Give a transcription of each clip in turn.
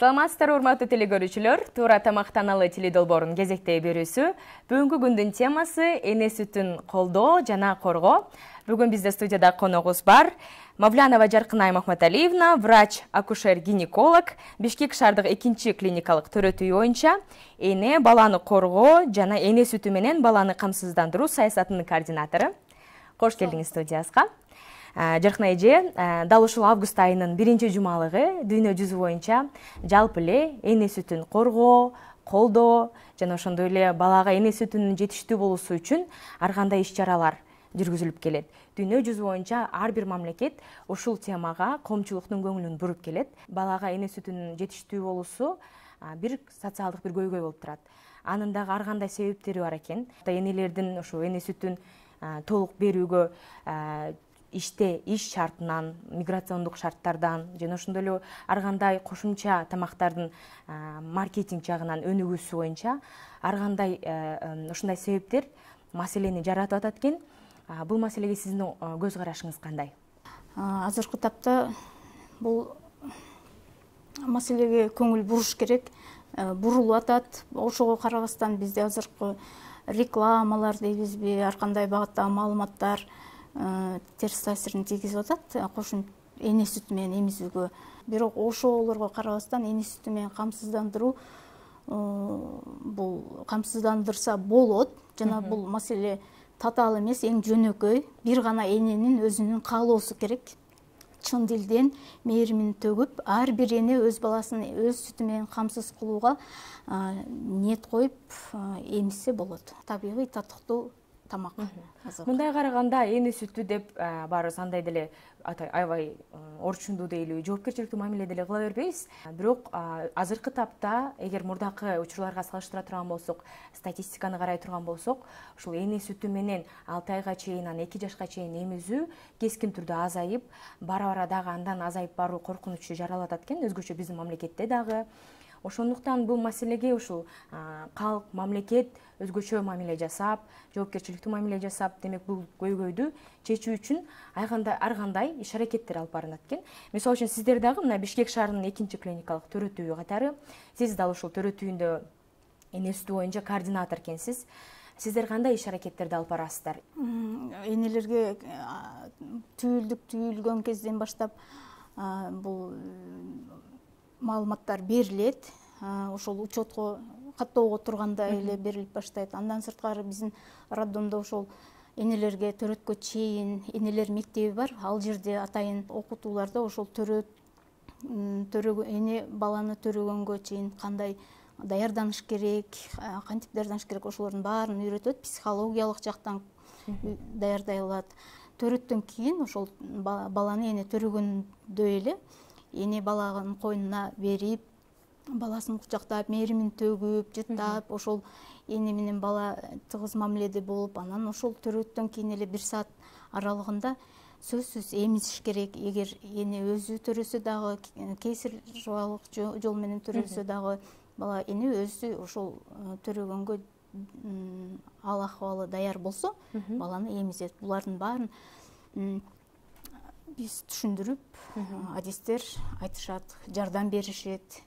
Саламатсыздар, урматтуу телекөрүүчүлөр. Туура тамактаналы теледолбоорунун кезектеги берүүсү. Бүгүнкү күндүн темасы эне сүтүн колдоо жана коргоо. Бүгүн бизде студияда коногубуз бар. Мавлянова Жаркынай Махматалиевна, врач-акушер-гинеколог, Бишкек шаардык 2 клиникалык төрөтүү боюнча эне баланы коргоо жана эне сүтү менен баланы камсыздандыруу саясатынын координатору. Кош келдиңиз студиябызга. Жаркынай эже, дал ушул август айынын 1-жумалыгы дүйнө жүзү боюнча жалпы эле эне сүтүн коргоо, колдоо жана ошондой эле балага эне сүтүнүн жетиштүү болуусу үчүн ар кандай иш-чаралар жүргүзүлүп келет. Дүйнө жүзү боюнча ар бир мамлекет ушул темага коомчулуктун көңүлүн буруп келет. Балага эне сүтүнүн жетиштүү болуусу бир социалдык бир көйгөй болуп турат. Анын дагы ар кандай себептери бар экен. Энелердин ошо эне сүтүн толук берүүгө иш шартынан, миграциондук шарттардан жана ошондой эле ар кандай кошумча тамактардын маркетинг жагынан өнүгүүсү боюнча ар кандай ушундай себептер маселени жаратып атат экен. Бул маселеге сиздин көз карашыңыз кандай? Азыркы тапта бул маселеге көңүл буруш керек, бурулуп атат. Ошого карабастан бизде азыркы рекламалар дейбизби, ар кандай багыттагы маалыматтар терс таасирин тийгизип атат кошум эне сүтү менен эмизүүгө. Бирок ошолорго карабастан эне сүтү менен камсыздандыруу бул камсыздандырса болот жана бул маселе татаал эмес, эң жөнөкөй. Бир гана эненин өзүнүн каалоосу керек. Чын дилден мээримин төгүп, ар бир эне өз баласын өз сүтү менен камсыз кылууга ниет коюп эмизсе болот. Табигый татыктуу тамак. Мындай караганда эне сүтү деп баарыбыз андай деле аябай орчундуу дейлүү, жоопкерчиликтүү мамиле деле кыла бербейбиз. Бирок азыркы тапта эгер мурдакы учурларга салыштыра турган болсок, статистиканы карай турган болсок, ушул эне сүтү менен 6 айга чейин, 2 жашка чейин эмизүү кескин түрдө азайып, бара-бара дагы андан азайып баруу коркунучу жаралып атат экен, өзгөчө биздин мамлекетте дагы. Ошондуктан бул маселеге ушул калк, мамлекет өзгөчө мамиле жасап, жоопкерчиликтүү мамиле жасап, демек бул көйгөйдү чечүү үчүн ар кандай иш-аракеттер алып барылат экен. Мисалы үчүн сиздер дагы мына Бишкек шаарынын 2 клиникалык төрөтүүгү катары, сиз дал ушул төрөтүүндө эне сүтү боюнча координатор экенсиз. Сиздер кандай иш-аракеттерди алып барасыздар? Энелерге түйүлгөн кезден баштап бул маалыматтар берилет. Ошол учетко каттоого турганда эле берилип баштайт. Андан сырткары биздин роддомдо ошол энелерге төрөткө чейин энелер мектеби бар. Ал жерде атайын окутууларда ошол эне баланы төрөгөнгө чейин кандай даярданыш керек, кантип даярданыш керек, ошолордун баарын үйрөтөт. Психологиялык жактан даярдай алат. Төрөттөн кийин ошол баланы эне төрөгөндө эле эне баланын койнуна берип, баласын кучактап, мээримин төгүп, жыттап, ошол эне менен бала тыгыз мамиледе болуп, анан ошол төрөттөн кийин эле 1 саат аралыгында сөзсүз эмизиш керек. Эгер эне өзү төрөсө дагы, кейсаревалык жол менен төрөлсө дагы, бала эне өзү ошол төрөгөнгө ал акыбалы даяр болсо, баланы эмизет. Булардын баарын биз түшүндүрүп, адистер айтышат, жардам беришет,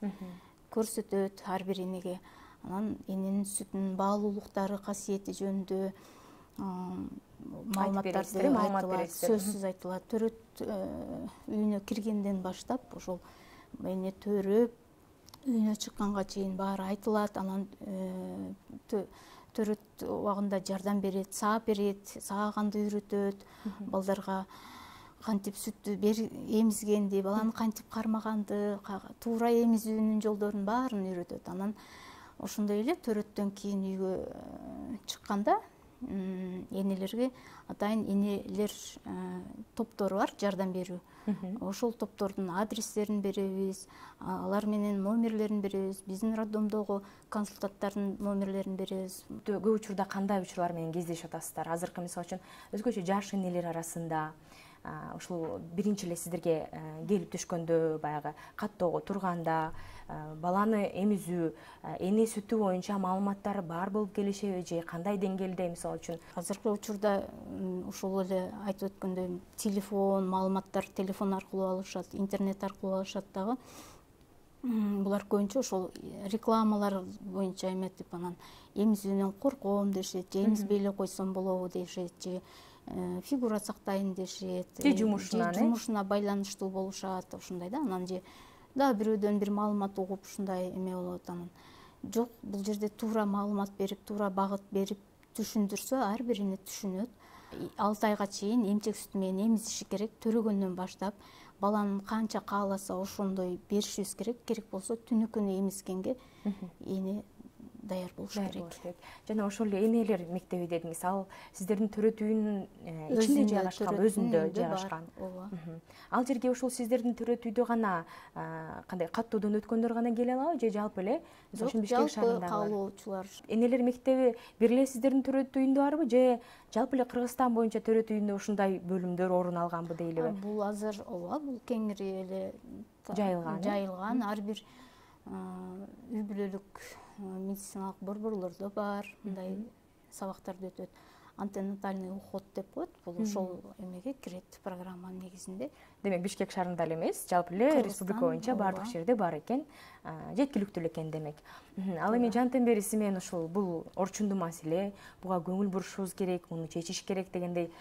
көрсөтөт ар бир энеге. Анан эненин сүтүнүн баалуулуктары, касиети жөнүндө маалыматтарды айтылат, сөзсүз айтылат. Төрөт үйүнө киргенден баштап ошол эне төрөп, үйүнө чыкканга чейин баары айтылат. Анан төрөт убагында жардам берет, саап берет, сааганды үйрөтөт, балдарга кантип сүттү эмизгенди, баланы кантип кармаганды, туура эмизүүнүн жолдорун баарын үйрөтөт. Анан ошондой эле төрөттөн кийин үйгө чыкканда энелерге атайын энелер топтору бар, жардам берүү. Ошол топтордун адрестерин беребиз, алар менен номерлерин беребиз, биздин роддомдогу консультанттардын номерлерин беребиз. Көп учурда кандай учурлар менен кездешип атасыздар? Азыркы мисалы үчүн өзгөчө жаш энелер арасында ушул биринчи эле сиздерге келип түшкөндө, баягы каттоого турганда, баланы эмизүү, эне сүтү боюнча маалыматтар бар болуп келишеби же кандай деңгээлде, мисалы үчүн? Азыркы учурда ушул эле айтып өткөндөй телефон, маалыматтар телефон аркылуу алышат, интернет аркылуу алышат дагы. булар көбүнчө ошол рекламалар боюнча эметип анан эмизүүнөн корком дешет, же эмизбей эле койсом болобу дешет, же фигура сактайын дешет, же жумушуна байланыштуу болушат, ушундай да. Анан же дагы бирөөдөн бир маалымат угуп ушундай эме болот. Анан жок, бул жерде туура маалымат берип, туура багыт берип түшүндүрсө, ар бирине түшүнөт. 6 айга чейин эмчек сүтү менен эмизиши керек. Төрөгөндөн баштап баланын канча кааласа ошондой беришибиз керек. Керек болсо түнү күнү эмизгенге эне даяр болуш керек. Жана ошол эле энелер мектеби дедиңиз, ал сиздердин төрөтүүнүн ичинде жайгашкан, өзүндө жайгашкан. Ал жерге ошол сиздердин төрөтүүдө гана кандай каттоодон өткөндөр гана келе алабы, же жалпы эле ошол Бишкек шаарындагы каалоочулар? Энелер мектеби бир эле сиздердин төрөтүүндө барбы, же жалпы эле Кыргызстан боюнча төрөтүүндө ушундай бөлүмдөр орун алганбы дейлиби? Бул азыр бул кеңири эле жайылган. Ар бир үй бүлөлүк медициналык борборлордо бар, мындай сабактарды өтөт. Антенатальный уход деп коет, бул ошол эмеге кирет, программанын негизинде. Демек Бишкек шаарында эле эмес, жалпы эле республика боюнча баардык жерде бар экен, жеткиликтүү экен демек. Ал эми жантен бери сиз менен ушул бул орчундуу маселе, буга көңүл бурушубуз керек, муну чечиш керек дегендей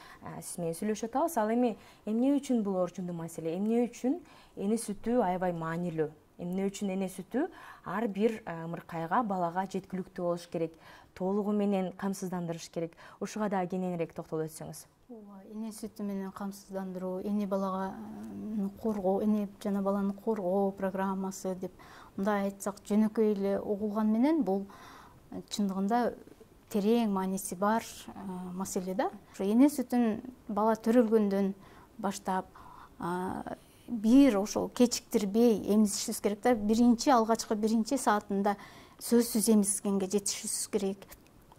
сиз менен сүйлөшүп атабыз. Ал эми эмне үчүн бул орчундуу маселе, эмне үчүн эне сүтү аябай маанилүү? Эмне үчүн эне сүтү ар бир ымыркайга, балага жеткиликтүү болуш керек, толугу менен камсыздандырыш керек? Ушуга дагы кененирээк токтолуп өтсөңүз. Эне сүтү менен камсыздандыруу, эне балага коргоо, эне жана баланы коргоо программасы деп мындай айтсак жөнөкөй эле угулган менен бул чындыгында терең мааниси бар маселе да. Эне сүтүн бала төрөлгөндөн баштап бир ошол кечиктирбей эмизишибиз керек да. Алгачкы биринчи саатында сөзсүз эмизгенге жетишибиз керек.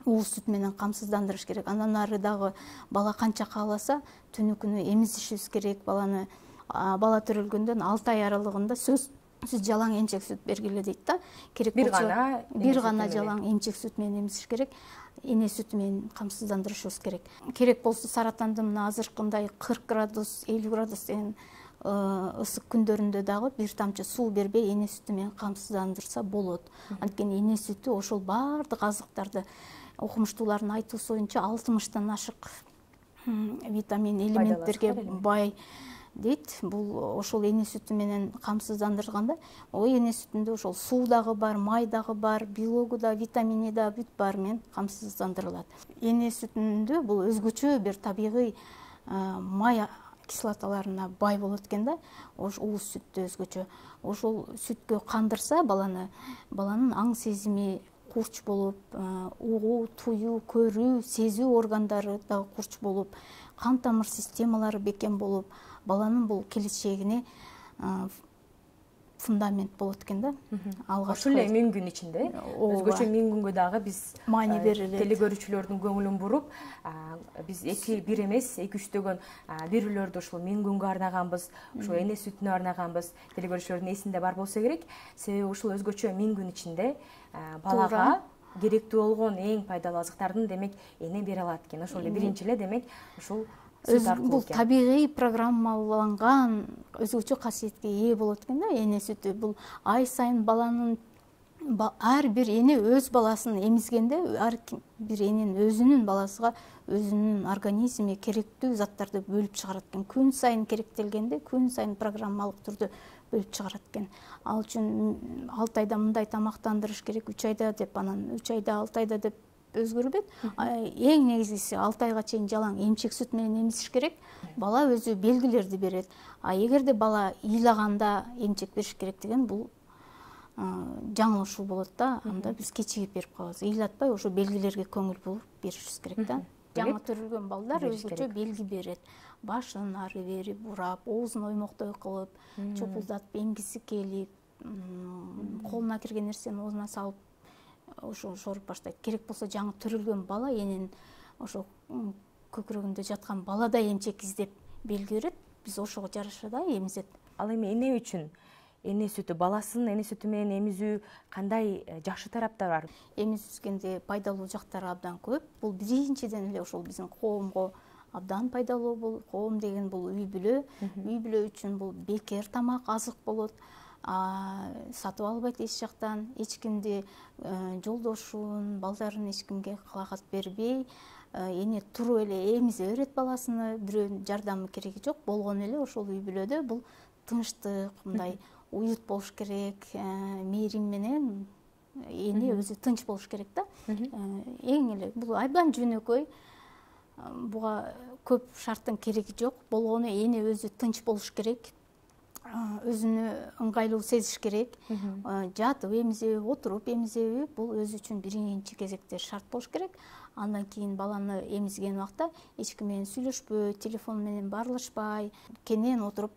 Ууз сүт менен камсыздандырыш керек. Андан ары дагы бала канча кааласа түнү күнү эмизишибиз керек. Бала төрөлгөндөн 6 ай аралыгында сөзсүз жалаң эмчек сүт бергиле дейт да. Керек болсо бир гана жалаң эмчек сүт менен эмизиш керек. Эне сүтү менен камсыздандырышыбыз керек. Керек болсо саратанды мына азыркындай 40 градус, 50 градус деген ысык күндөрүндө дагы бир тамчы суу бербей эне сүтү менен камсыздандырса болот. Анткени эне сүтү ошол баардык азыктарды, окумуштуулардын айтуусу боюнча 60тан ашык витамин, элементтерге бай дейт. Бул ошол эне сүтү менен камсыздандырганда, эне сүтүндө ошол суу дагы бар, май дагы бар, белогу да, витамини да бүт баары менен камсыздандырылат. Эне сүтүндө бул өзгөчө бир табигый май кислоталарына бай болот экен да. Ууз сүттө өзгөчө. Ошол сүткө кандырса баланын аң сезими курч болуп, угуу, туюу, көрүү, сезүү органдары дагы курч болуп, кан тамыр системалары бекем болуп, баланын бул келечегине фундамент болот экен да. Ошол эле 1000 күн ичинде өзгөчө 1000 күнгө дагы биз маани берилет. Телегөрүүчүлөрдүн көңүлүн буруп, биз бир эмес, 2-3 берүүлөрдү ушул 1000 күнгө арнаганбыз, ушул эне сүтүнө арнаганбыз. Телегөрүүчүлөрдүн эсинде бар болсо керек. Себеби ушул өзгөчө 1000 күн ичинде балага керектүү болгон эң пайдалуу азыктардын демек эне бере алат экен. Ошол эле биринчи эле демек ушул бул табигый программаланган өзгөчө касиетке ээ болот экен да. Эне сүтү бул ай сайын баланын ар бир эне өз баласын эмизгенде ар бир эненин өзүнүн баласыга өзүнүн организми керектүү заттарды бөлүп чыгарат экен. Күн сайын керектелгенде күн сайын программалык түрдө бөлүп чыгарат экен. Ал үчүн 6 айда мындай тамактандырыш керек, 3 айда деп, анан 3 айда 6 айда деп өзгөрбөйт. Эң негизгиси 6 айга чейин жалаң эмчек сүт менен эмизиш керек. Бала өзү белгилерди берет. Эгерде бала ыйлаганда эмчек бериш керек деген бул жаңылышуу болот да. Анда биз кечигип берип калабыз. Ыйлатпай ошо белгилерге көңүл буруп беришибиз керек да. Жаңы төрөлгөн балдар өзгөчө белги берет. Башын ары бери бурап, оозун оймоктой кылып, чопулдатып эмгиси келип, колуна кирген нерсени оозуна салып ошо шоруп баштайт. Керек болсо жаңы төрөлгөн бала эненин ошо көкүрөгүндө жаткан баладай эмчек издеп белги берет. Биз ошого жараша да эмизет. Ал эми эне үчүн эне сүтү, баласын эне сүтү менен эмизүү кандай жакшы тараптары бар? Эмизгенде пайдалуу жактары абдан көп. Бул биринчиден эле ошол биздин коомго абдан пайдалуу. Бул коом деген бул үй бүлө. Үй бүлө үчүн бул бекер тамак, азык болот. сатып албайт эч жактан, эч кимди жолдошун, балдарын эч кимге кылакат бербей, эне туруп эле эмизе берет баласыны, бирөөнүн жардамы кереги жок. Болгон эле ошол үй бүлөдө бул тынчтык, мындай уют болуш керек, мээрим менен эне өзү тынч болуш керек да. Эң эле бул абдан жөнөкөй, буга көп шарттын кереги жок. Болгону эне өзү тынч болуш керек, өзүнү ыңгайлуу сезиш керек. Жатып эмизеби, отуруп эмизеби, бул өзү үчүн биринчи кезекте шарт болуш керек. Андан кийин баланы эмизген убакта эч ким менен сүйлөшпөй, телефон менен баарлашпай, кенен отуруп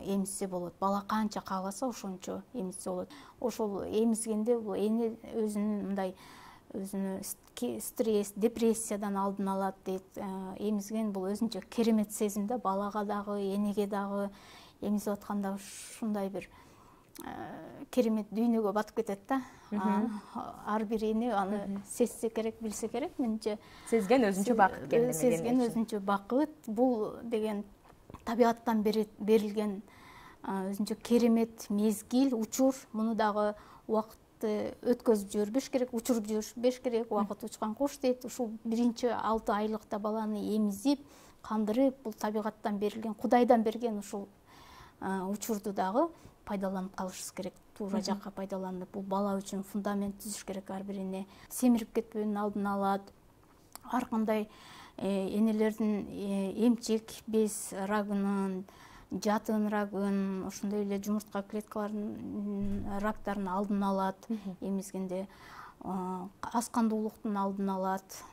эмизсе болот. Бала канча кааласа ошончо эмизсе болот. Ошол эмизгенде бул эне өзүнүн мындай өзүнү стресс, депрессиядан алдын алат дейт. Эмизген бул өзүнчө керемет сезим да, балага дагы, энеге дагы. Эмизип атканда ушундай бир керемет дүйнөгө батып кетет да. Ар бир эне аны сезсе керек, билсе керек. Менимче сезген өзүнчө бакыт экен. Сезген өзүнчө бакыт. Бул деген табигаттан берилген өзүнчө керемет мезгил, учур. Муну дагы убакытты өткөзүп жибербеш керек, учуруп жибербеш керек. Убакыт учкан кош дейт. Ушул биринчи 6 айлыкта баланы эмизип, кандырып, бул табигаттан берилген, Кудайдан берген ушул учурду дагы пайдаланып калышыбыз керек. Туура жакка пайдаланып, бул бала үчүн фундамент түзүш керек. Ар бир эне семирип кетпөөнүн алдын алат. Ар кандай энелердин эмчек без рагынын, жатын рагын, ошондой эле жумуртка клеткаларынын рактарын алдын алат. Эмизгенде аз кандуулуктун алдын алат.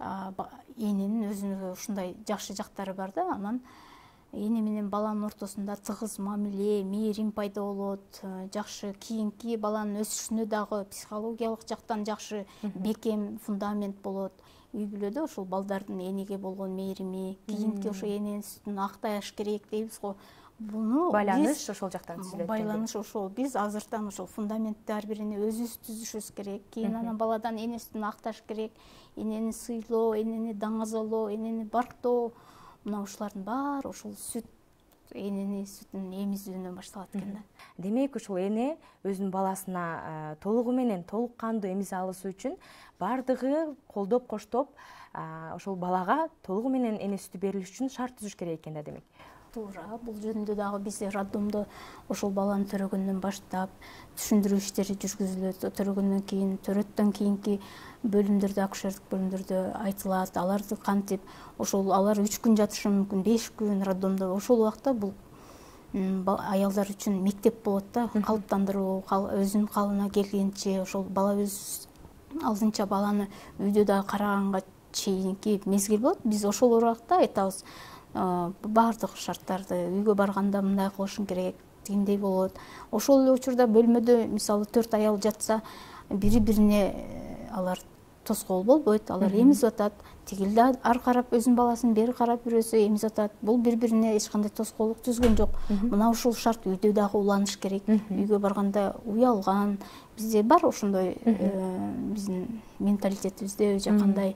Эненин өзүнө ушундай жакшы жактары бар да. Анан эне менен баланын ортосунда тыгыз мамиле, мээрим пайда болот. Жакшы кийинки баланын өсүшүнө дагы психологиялык жактан жакшы бекем фундамент болот. Үй бүлөдө ошол балдардын энеге болгон мээрими, кийинки ошо эненин сүтүн актаяш керек дейбиз го. Буну байланыш ошол жактан түзүлөт. Байланыш ошол. Биз азыртан ошол фундаментти ар бир эне өзүбүз түзүшүбүз керек. Кийин анан баладан эне сүтүн акташ керек. Энени сыйлоо, энени даңазалоо, энени барктоо. Мына ушулардын баары ошол сүт, энени сүтүн эмизүүнөн башталат экен да. Демек ушул эне өзүнүн баласына толугу менен толук кандуу эмизе алышы үчүн бардыгы колдоп коштоп ошол балага толугу менен эне сүтү берилиш үчүн шарт түзүш керек экен да демек. Туура, бул жөнүндө дагы биз роддомдо ошол баланы төрөгөндөн баштап түшүндүрүү иштери жүргүзүлөт. Төрөгөндөн кийин, төрөттөн кийинки бөлүмдөрдө, акушерлик бөлүмдөрдө айтылат. Аларды кантип ошол алар 3 күн жатышы мүмкүн, 5 күн роддомдо. Ошол убакта бул аялдар үчүн мектеп болот да, калыптандыруу, өзүнүн калыбына келгенче ошол бала өз алдынча баланы үйдө дагы караганга чейинки мезгил болот. Биз ошол убакта айтабыз, баардык шарттарды үйгө барганда мындай кылышың керек, тигиндей болот. Ошол эле учурда бөлмөдө мисалы 4 аял жатса, бири-бирине алар тоскоол болбойт. Алар эмизип атат. Тигил да ар карап өзүнүн баласын, бери карап бирөөсү эмизип атат. Бул бири-бирине эч кандай тоскоолдук түзгөн жок. Мына ушул шарт үйдө дагы уланыш керек. Үйгө барганда уялган, бизде бар ошондой биздин менталитетибизде жакандай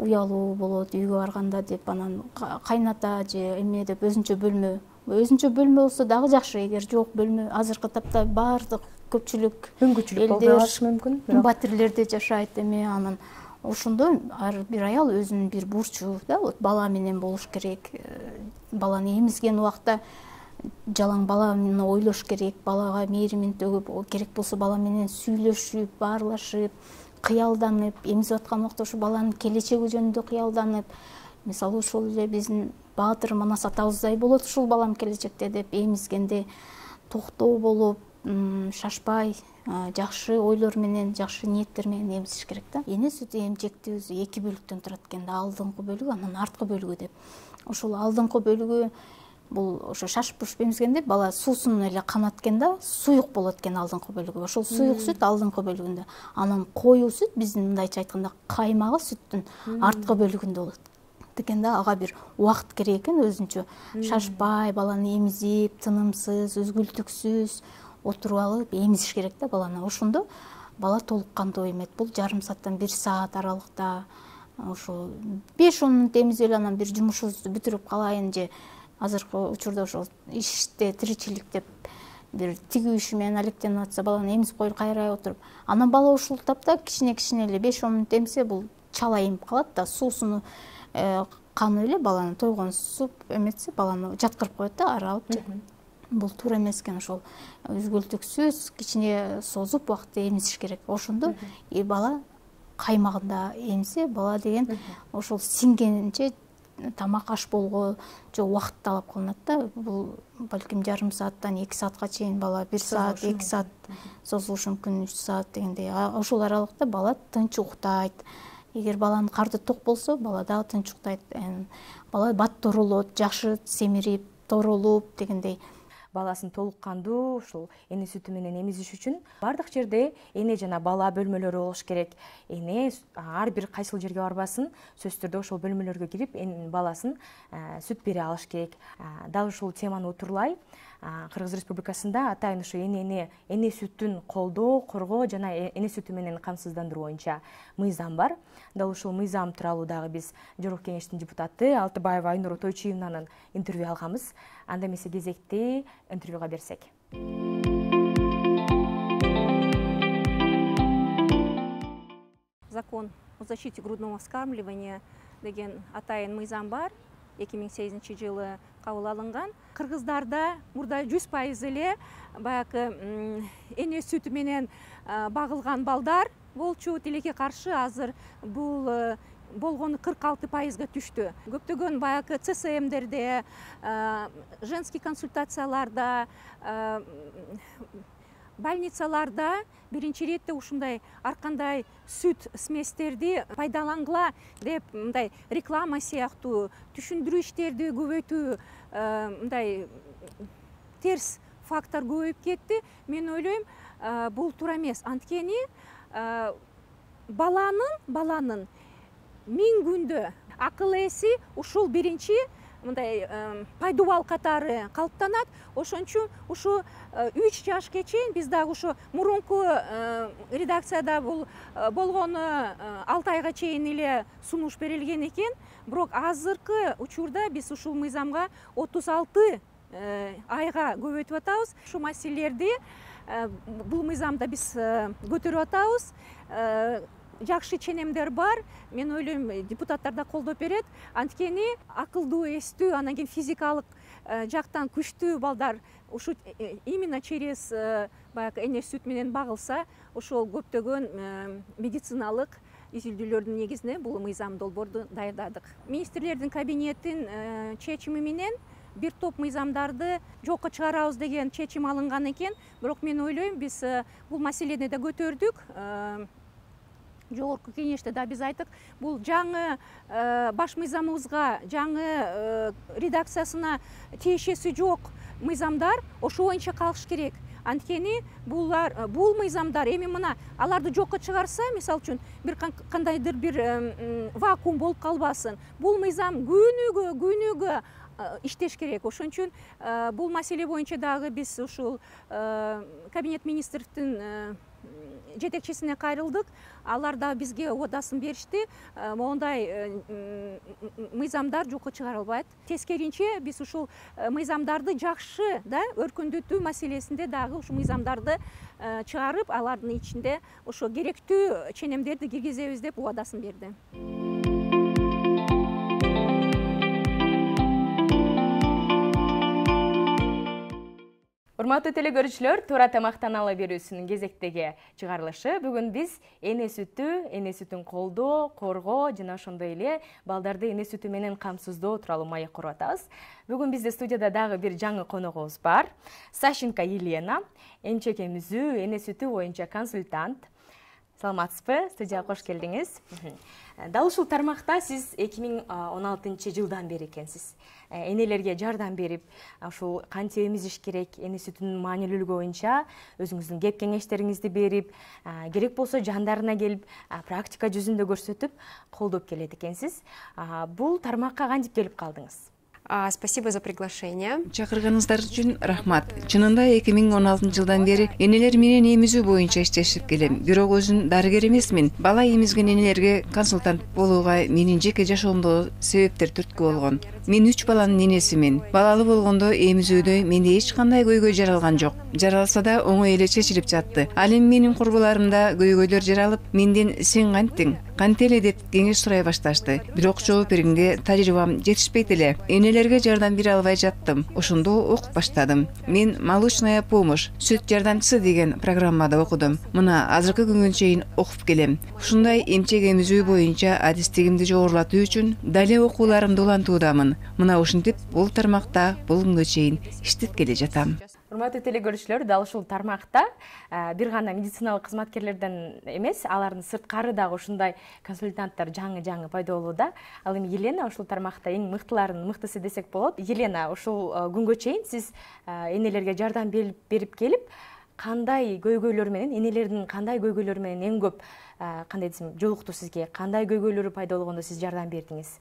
уялуу болот үйгө барганда деп, анан кайната же эме деп өзүнчө бөлмө болсо дагы жакшы. Эгер жок бөлмө, азыркы тапта баардык көпчүлүк мүмкүнчүлүк болбой калышы мүмкүн. Батирлерде жашайт эме, анан ошондо ар бир аял өзүнүн бир бурчу да, вот бала менен болуш керек. Баланы эмизген убакта жалаң баланы ойлош керек, балага мээримин төгүп, керек болсо бала менен сүйлөшүп, баарлашып, кыялданып, эмизип аткан убакта ошо баланын келечеги жөнүндө кыялданып, мисалы ошол эле биздин Баатыр Манас атабыздай болот ушул балам келечекте деп эмизгенде токтоо болуп, шашпай, жакшы ойлор менен, жакшы ниеттер менен эмизиш керек да. Эне сүтү эмчекти өзү 2 бөлүктөн турат экен да, алдыңкы бөлүгү, анан арткы бөлүгү деп. Ошол алдыңкы бөлүгү бул ошо шашып-пушуп эмизгенде бала суусун эле канат экен да, суюк болот экен алдыңкы бөлүгү. Ошол суюк сүт алдыңкы бөлүгүндө. Анан коюу сүт биздин мындайча айтканда каймагы сүттүн арткы бөлүгүндө болот экен да. Ага бир убакыт керек экен өзүнчө. Шашпай, баланы эмизип, тынымсыз, үзгүлтүксүз отуруп алып эмизиш керек да баланы. Ошондо бала толук кандуу эмет. Бул жарым сааттан 1 саат аралыкта ошо 5-10 мүнөт эмизип эле анан бир жумушубузду бүтүрүп калайын же азыркы учурда ошо иште тиричилик деп бир тигүү иши менен алектенип атса, баланы эмизип коюп кайрай отуруп, анан бала ушул тапта кичине эле 5-10 мүнөт эмсе, бул чала эмип калат да, суусуну каны эле баланы тойгон суп эметсе, баланы жаткырып коет да, ары алып же. Бул туура эмес экен. Ошол үзгүлтүксүз кичине созуп убакытта эмизиш керек. Ошондо бала каймагында эмсе, бала деген ошол сиңгенинче тамак аш болгоо жо убакыт талап кылынат да. Бул балким жарым сааттан 2 саатка чейин бала 1 саат, 2 саат созулушу мүмкүн, 3 саат дегендей. Ошол аралыкта бала тынч уктайт. Эгер баланын карны ток болсо, бала дагы тынч уктайт. Бала бат торолот, жакшы семирип, торолуп дегендей. Баласын толук кандуу ушул эне сүтү менен эмизиш үчүн бардык жерде эне жана бала бөлмөлөрү болуш керек. Эне ар бир кайсыл жерге барбасын, сөзсүз түрдө ошол бөлмөлөргө кирип баласын сүт бере алыш керек. Дал ушул теманы утурлай Кыргыз Республикасында атайын ушу эне сүтүн колдоо, коргоо жана эне сүтү менен камсыздандыруу боюнча мыйзам бар. Дал ушул мыйзам тууралуу дагы биз Жогорку Кеңештин депутаты Алтыбаева Айнур Тойчуевнанын интервью алганбыз. Анда эмесе кезекти интервьюга берсек. Закон о защите грудного вскармливания деген атайын мыйзам бар. 2008 жылы кабыл алынган. Кыргыздарда мурда 100% эле баягы эне сүтү менен багылган балдар болчу. Тилекке каршы азыр бул болгону 46%га түштү. Көптөгөн баягы ЦСМдерде, женский консультацияларда, больницаларда биринчи иретте ушундай ар кандай сүт сместерди пайдалангыла деп мындай реклама сыяктуу түшүндүрүү иштерди көбөйтүү, мындай терс фактор көбөйүп кетти. Мен ойлойм, бул туура эмес. Анткени баланын 1000 күндө акыл эси ушул биринчи мындай пайдубал катары калыптанат. Ошон үчүн ушу 3 жашка чейин биз дагы ушу мурунку редакцияда бул болгону 6 айга чейин эле сунуш берилген экен. Бирок азыркы учурда биз ушул мыйзамга 36 айга көбөйтүп атабыз. Ушу маселелерди бул мыйзамда биз көтөрүп атабыз. Жакшы ченемдер бар. Мен ойлойм, депутаттар да колдоп берет. Анткени акылдуу, эстүү, анан кийин физикалык жактан күчтүү балдар ушу именно через баягы эне сүт менен багылса, ошол көптөгөн медициналык изилдөөлөрдүн негизинде бул мыйзам долбоорду даярдадык. Министрлердин кабинетин чечими менен бир топ мыйзамдарды жокко чыгарабыз деген чечим алынган экен. Бирок мен ойлойм, биз бул маселени да көтөрдүк. Жогорку Кеңеште да биз айттык, бул жаңы баш мыйзамыбызга, жаңы редакциясына тиешеси жок мыйзамдар ошо боюнча калыш керек. Анткени бул мыйзамдар эми мына аларды жокко чыгарса, мисалы үчүн бир кандайдыр бир вакуум болуп калбасын. Бул мыйзам күнүгө иштеш керек. Ошон үчүн бул маселе боюнча дагы биз ушул кабинет министрликтин жетекчисине кайрылдык. Алар да бизге одасын беришти. Мондай мыйзамдар жокко чыгарылбайт. Тескеринче биз ушул мыйзамдарды жакшы да өркүндөтүү маселесинде дагы ушул мыйзамдарды чыгарып, алардын ичинде ошо керектүү ченемдерди киргизебиз деп одасын берди. Урматтуу телекөрүүчүлөр, туура тамактаналы берүүсүнүн кезектеги чыгарылышы. Бүгүн биз эне сүтүн колдоо, коргоо жана ошондой эле балдарды эне сүтү менен камсыздоо тууралуу маек куруп атабыз. Бүгүн бизде студияда дагы бир жаңы коногубуз бар. Сащенко Елена, эмчек эмизүү, эне сүтү боюнча консультант. Саламатсызбы? Студияга кош келдиңиз. Дал ушул тармакта сиз 2016 жылдан бери экенсиз. Энелерге жардам берип, ушул кантип эмизиш керек, эне сүтүнүн маанилүүлүгү боюнча өзүңүздүн кеп кеңештериңизди берип, керек болсо жандарына келип, практика жүзүндө көрсөтүп, колдоп келет экенсиз. Бул тармакка кантип келип калдыңыз? Спасибо за приглашение. Чакырганыңыздар үчүн рахмат. Чынында 2016 жылдан бери энелер менен эмизүү боюнча иштешип келем. Бирок өзүм дарыгер эмесмин. Бала эмизген энелерге консультант болууга менин жеке жашоомдогу себептер түрткү болгон. Мен 3 баланын энесимин. Балалы болгондо эмизүүдө менде эч кандай көйгөй жаралган жок. Жаралса да оңой эле чечилип жатты. Ал эми менин курбуларымда көйгөйлөр жаралып, менден сен кантиң? Кантеле деп кеңеш сурай башташты. Бирок жооп бергенге тажрыйбам жетишпейт эле. Энелерге жардам бере албай жаттым. Ошондо окуп баштадым. Мен молочная помощь, сүт жардамчысы деген программада окудум. Мына азыркы күнгө чейин окуп келем. Ушундай эмчек эмизүү боюнча адистигимди жогорулатуу үчүн дале окууларымды улантуудамын. Мына ушинтип бул тармакта бул күнгө чейин иштеп келе жатам. Урматтуу телекөрүүчүлөр, дал ушул тармакта бир гана медициналык кызматкерлерден эмес, алардын сырткары дагы ушундай консультанттар жаңы пайда болууда. Ал эми Елена ушул тармакта эң мыктылардын мыктысы десек болот. Елена, ушул күнгө чейин сиз энелерге жардам берип келип, кандай көйгөйлөр менен, энелердин кандай көйгөйлөрү менен эң көп кандай десем жолукту сизге? Кандай көйгөйлөрү пайда болгондо сиз жардам бердиңиз?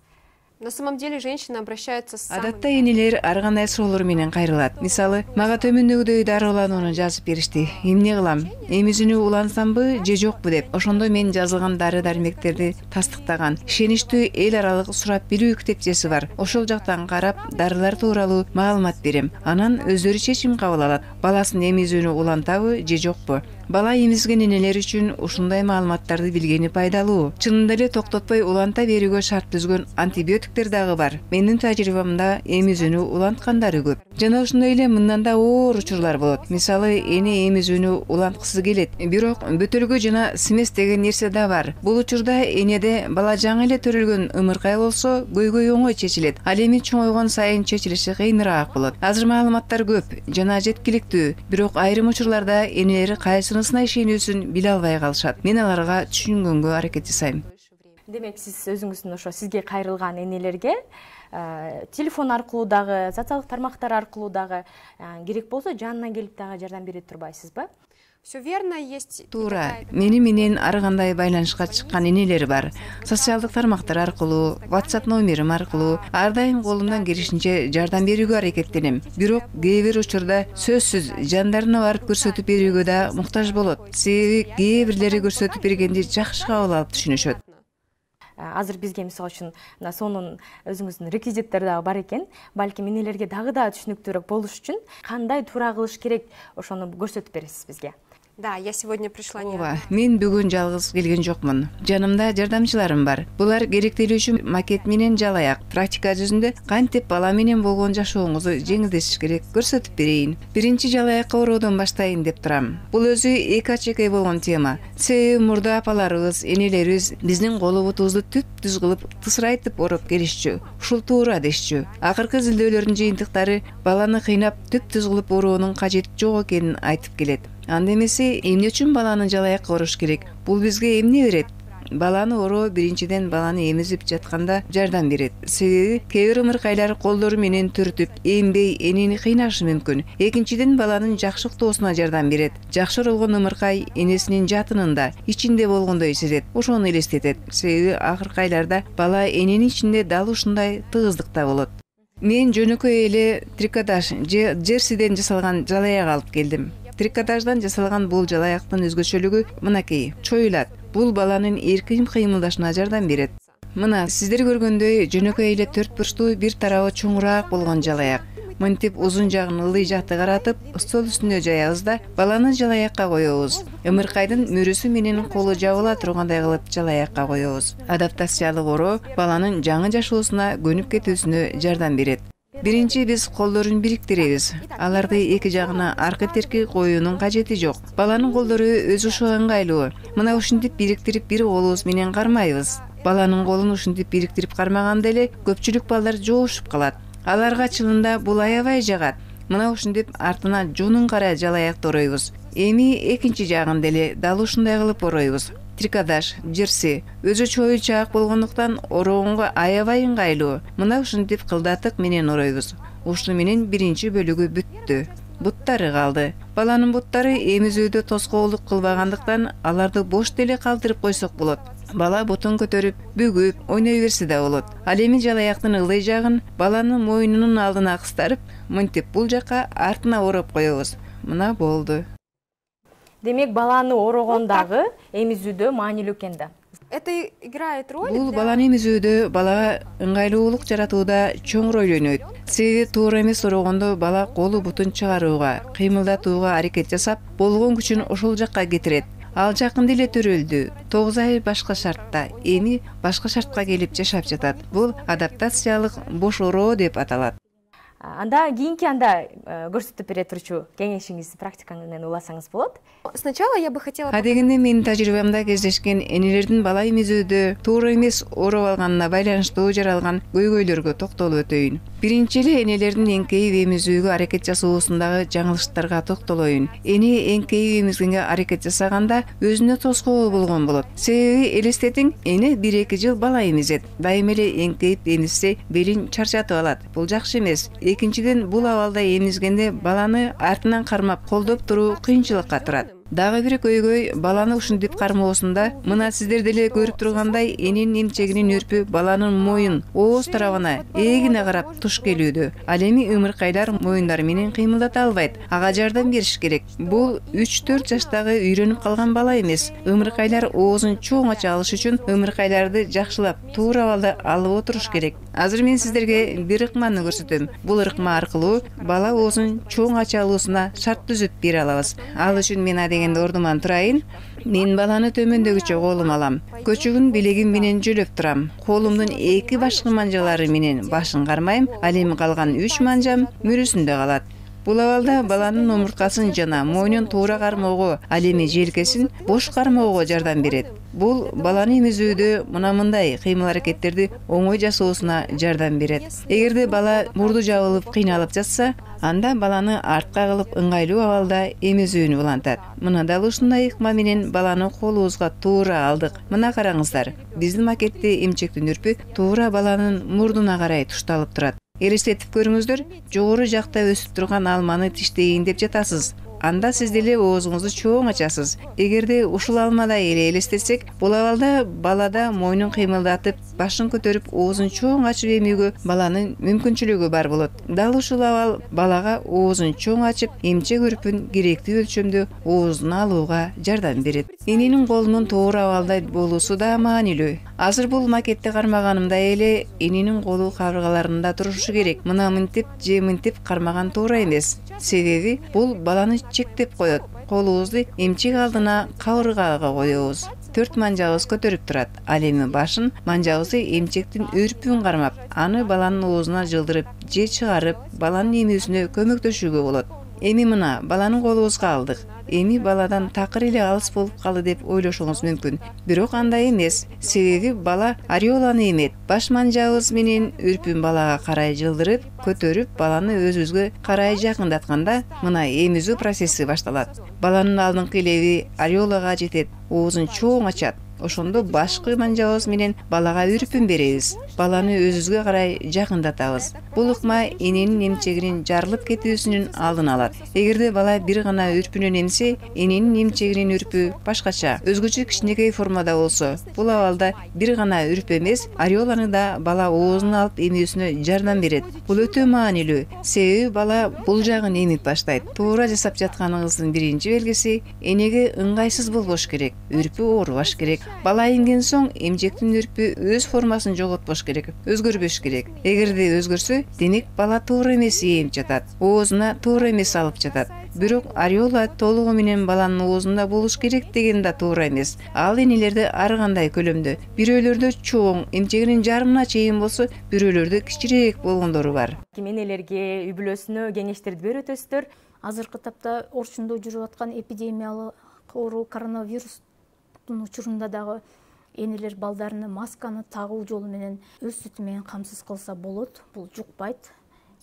На самом деле женщина обращается с Адатта энелер ар кандай суроолор менен кайрылат. Мисалы, мага төмөндөгүдөй дарыланууну жазып беришти. Эмне кылам? Эмизүүнү улансамбы же жокпу деп. Ошондо мен жазылган дары-дармектерди тастыктаган ишеничтүү эл аралык сурап билүү китепчеси бар. Ошол жактан карап, дарылар тууралуу маалымат берем. Анан өздөрү чечим кабыл алат. Баласын эмизүүнү улантабы же жокпу? Бала эмизген энелер үчүн ушундай маалыматтарды билгени пайдалуу. Чынында эле токтотпой уланта берүүгө шарт түзгөн антибиотиктер дагы бар. Менин тажрыйбамда эмизүүнү уланткандары көп. Жана ошондой эле мындан да оор учурлар болот. Мисалы, эне эмизүүнү уланткысы келет, бирок бөтөлгө жана смес деген нерсе да бар. Бул учурда энеде бала жаңы эле төрөлгөн ымыркай болсо, көйгөй оңой чечилет. Ал эми чоңойгон сайын чечилиши кыйыныраак болот. Азыр маалыматтар көп жана жеткиликтүү, бирок айрым учурларда энелер кайсынысына ишенүүсүн биле албай калышат. Мен аларга түшүнгөнгө аракет жасайм. Демек, сиз өзүңүздүн ошо сизге кайрылган энелерге телефон аркылуу дагы, социалдык тармактар аркылуу дагы керек болсо жанына келип дагы жардам бере турбайсызбы? Все верно, есть. Туура. Мени менен ар кандай байланышка чыккан энелер бар. Социалдык тармактар аркылуу, WhatsApp номерим аркылуу ар дайым колумдан келишинче жардам берүүгө аракеттенем. Бирок кээ бир учурда сөзсүз жандарына барып көрсөтүп берүүгө да муктаж болот. Себеби кээ бирлери көрсөтүп бергенди жакшы кабыл алып түшүнүшөт. Азыр бизге мисалы үчүн сонун өзүңүздүн реквизиттер дагы бар экен. Балким энелерге дагы түшүнүктүүрөөк болуш үчүн кандай туура кылыш керек, ошону көрсөтүп бересиз бизге. Да, я сегодня пришла не. Ооба, мен бүгүн жалгыз келген жокмун. Жанымда жардамчыларым бар. Булар керектелүүчү макет менен жалаяк. Практика жүзүндө кантип бала менен болгон жашооңузду жеңилдетиш керек көрсөтүп берейин. Биринчи жалаякка ороодон баштайын деп турам. Бул өзү эки ачекей болгон тема. Себеби мурда апаларыбыз, энелерибиз биздин колу бутубузду түп-түз кылып тысырайтып ороп келишчү. Ушул туура дешчү. Акыркы изилдөөлөрдүн жыйынтыктары баланы кыйнап түп-түз кылып ороонун кажети жок экенин айтып келет. Анда эмесе эмне үчүн баланы жалаякка орош керек? Бул бизге эмне берет? Баланы ороо биринчиден баланы эмизип жатканда жардам берет. Себеби кээ бир ымыркайлар колдору менен түртүп, эмбей энени кыйнашы мүмкүн. Экинчиден баланын жакшы уктоосуна жардам берет. Жакшы оролгон ымыркай энесинин жатынында, ичинде болгондой сезет. Ошону элестетет. Себеби акыркы айларда бала эненин ичинде дал ушундай тыгыздыкта болот. Мен жөнөкөй эле трикотаж же джерсиден жасалган жалаяк алып келдим. Трикотаждан жасалган бул жалаяктын өзгөчөлүгү мынакей: чоюлат. Бул баланын эркин кыймылдашына жардам берет. Мына сиздер көргөндөй жөнөкөй эле 4 бурчтуу бир тарабы чоңураак болгон жалаяк. Мынтип узун жагын ылдый жакты каратып, стол үстүнө жаябыз да баланы жалаякка коебуз. Ымыркайдын мөрүсү менен колу жабыла тургандай кылып жалаякка коебуз. Адаптациялык ороо баланын жаңы жашоосуна көнүп кетүүсүнө жардам берет. Биринчи биз колдорун бириктиребиз. Аларды эки жагына аркы-терки коюунун кажети жок. Баланын колдору өзү ошого ыңгайлуу. Мына ушинтип бириктирип бир колубуз менен кармайбыз. Баланын колун ушинтип бириктирип кармаганда эле көпчүлүк балдар жоошуп калат. Аларга чынында бул аябай жагат. Мына ушинтип артына жонун кара жалаякты оройбуз. Эми экинчи жагын деле дал ушундай кылып оройбуз. Трикотаж, джерси өзү чоюлчаак болгондуктан ороонго аябай ыңгайлуу. Мына ушинтип кылдатык менен оройбуз. Ушуну менен биринчи бөлүгү бүттү. Буттары калды. Баланын буттары эмизүүдө тоскоолдук кылбагандыктан аларды бош деле калтырып койсок болот. Бала бутун көтөрүп, бүгүп, ойной берсе да болот. Ал эми жалаяктын ылдый жагын баланын мойнунун алдына кыстарып, мынтип бул жакка артына ороп коебуз. Мына болду. Демек баланы орогондагы эмизүүдө маанилүү экен да. Это играет роль Бул для... баланы эмизүүдө балага ыңгайлуулук жаратууда чоң роль ойнойт. Себеби туура эмес орогондо бала колу бутун чыгарууга, кыймылдатууга аракет жасап, болгон күчүн ошол жакка кетирет. Ал жакында эле төрөлдү. 9 ай башка шартта, эми башка шартка келип жашап жатат. Бул адаптациялык бош ороо деп аталат. Анда кийинки көрсөтүп бере турчу кеңешиңизди, практикаңыздан уласаңыз болот. Сначала я бы хотела... Адегенде менин тажрыйбамда кездешкен энелердин бала эмизүүдө туура эмес ороп алганына байланыштуу жаралган көйгөйлөргө токтолуп өтөйүн. Биринчи эле энелердин эңкейип эмизүүгө аракет жасоосундагы жаңылыштарга токтолоюн. Эне эңкейип эмизгенге аракет жасаганда өзүнө тоскоол болгон болот. Себеби элестетиң, эне 1-2 жыл бала эмизет. Дайыма эле эңкейип эмизсе белин чарчатып алат. Бул жакшы эмес. Экинчиден, бул абалда эмизгенде баланы артынан кармап колдоп туруу кыйынчылыкка турат. Дагы бир көйгөй баланы ушинтип кармоосунда, мына сиздер деле көрүп тургандай, эненин эмчегинин өрпү баланын моюн, ооз тарабына эгине карап туш келүүдө. Ал эми ымыркайлар моюндары менен кыймылдата албайт. Ага жардам бериш керек. Бул 3-4 жаштагы үйрөнүп калган бала эмес. Ымыркайлар оозун чоң ача алыш үчүн ымыркайларды жакшылап, туура абалда алып отуруш керек. Азыр мен сиздерге бир ыкманы көрсөтөм. Бул ыкма аркылуу бала оозун чоң ача алуусуна шарт түзүп бере алабыз. Ал үчүн мен дегенде ордуман турайын. Мен баланы төмөндөгүчө колум алам. Көчөгүн билегим менен жөлөп турам. Колумдун 2 башкы манжалары менен башын кармайм. Ал эми калган 3 манжам мөрүсүндө калат. Бул абалда баланын омурткасын жана мойнун туура кармоого, ал эми желкесин бош кармоого жардам берет. Бул баланы эмизүүдө мындай кыймыл аракеттерди оңой жасоосуна жардам берет. Эгерде бала мурду жабылып кыйналып жатса, анда баланы артка кылып ыңгайлуу абалда эмизүүнү улантат. Мына дал ушундай ыкма менен баланы колубузга туура алдык. Мына караңыздар, биздин макетте эмчектин үрпү туура баланын мурдуна карай тушталып турат. Элестетип көрүңүздөр, жогору жакта өсүп турган алманы тиштейин деп жатасыз. Анда сиз деле оозуңузду чоң ачасыз. Эгерде ушул алмадай эле элестетсек, бул абалда балада мойнун кыймылдатып, башын көтөрүп, оозун чоң ачып эмүүгө баланын мүмкүнчүлүгү бар болот. Дал ушул абал балага оозун чоң ачып, эмчек үрпүн керектүү өлчөмдө оозуна алууга жардам берет. Эненин колунун туура абалда болуусу да маанилүү. Азыр бул макетте кармаганымдай эле эненин колу кабыргаларында турушу керек. Мына мынтип же мынтип кармаган туура эмес. Себеби бул баланы чектеп коет. Колубузду эмчек алдына кабыргага коебуз. 4 манжабыз көтөрүп турат. Ал эми башын манжабызды эмчектин өрпүн кармап, аны баланын оозуна жылдырып же чыгарып, баланын эмүүсүнө көмөктөшүүгө болот. Эми мына баланын колубузга алдык. Эми баладан такыр эле алыс болуп калды деп ойлошуңуз мүмкүн. Бирок андай эмес. Себеби бала ореоланы эмет. Баш манжабыз менен үрпүн балага карай жылдырып, көтөрүп, баланы өзүбүзгө карай жакындатканда, мына эмизүү процесси башталат. Баланын алдыңкы элеби ореолага жетет, оозун чоң ачат. Ошондо башкы манжабыз менен балага үрпүн беребиз. Баланы өзүбүзгө карай жакындатабыз. Бул ыкма эненин эмчегинин жарылып кетүүсүнүн алдын алат. Эгерде бала бир гана үрпүнөн эмсе, эненин эмчегинин үрпү башкача, өзгөчө кичинекей формада болсо, бул абалда бир гана үрп эмес, ореоланы да бала оозуна алып эмүүсүнө жардам берет. Бул өтө маанилүү. Себеби бала бул жагын эмип баштайт. Туура жасап жатканыңыздын биринчи белгиси энеге ыңгайсыз болбош керек, үрпү оорубаш керек. Бала эмген соң эмчектин үрпү өз формасын жоготпош керек, өзгөрбөш керек. Эгерде өзгөрсө, демек бала туура эмес ээп жатат, оозуна туура эмес алып жатат. Бирок ореола толугу менен баланын оозунда болуш керек деген да туура эмес. Ал энелерде ар кандай көлөмдө, бирөөлөрдө чоң, эмчегинин жарымына чейин болсо, бирөөлөрдө кичирээк болгондору бар. Энелерге үй бүлөсүнө кеңештерди берип өтөсүздөр. Азыркы тапта Орчундо жүрүп аткан эпидемиялык оору коронавирус учурунда дагы энелер балдарыны масканы тагуу жолу менен өз сүтү менен камсыз кылса болот. Бул жукпайт,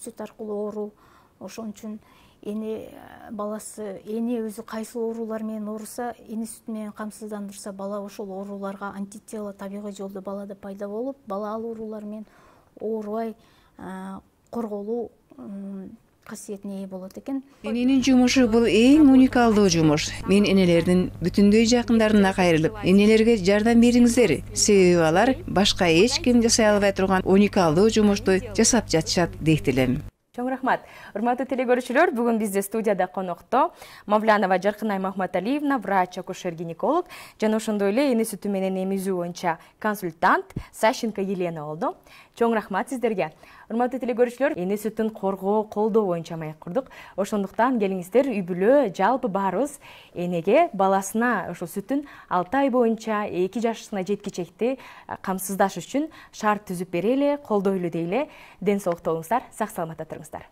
сүт аркылуу оору. Ошон үчүн эне баласы, эне өзү кайсы оорулар менен ооруса, эне сүтү менен камсыздандырса, бала ошол ооруларга антитела табигый жолдо балада пайда болуп, бала ал оорулар менен оорубай корголуу касиетине ээ болот экен. Эненин жумушу бул эң уникалдуу жумуш. Мен энелердин бүтүндөй жакындарына кайрылып, энелерге жардам бериңиздер. Себеби алар башка эч ким жасай албай турган уникалдуу жумушту жасап жатышат дейт элем. Чоң рахмат. Урматтуу телекөрүүчүлөр, бүгүн бизде студияда конокто Мавлянова Жаркынай Махматалиевна, врач, акушер-гинеколог, жана ошондой эле эне сүтү менен эмизүү боюнча консультант Сащенко Елена болду. Чоң рахмат сиздерге. Урматтуу телекөрүүчүлөр, эне сүтүн коргоо, колдоо боюнча маек курдук. Ошондуктан келиңиздер үй бүлө жалпы баарыбыз энеге баласына ошол сүтүн 6 ай боюнча 2 жашына жеткичекти камсыздаш үчүн шарт түзүп берели, колдойлу дейле. Ден соолукта болуңуздар, сак саламатта туруңуздар.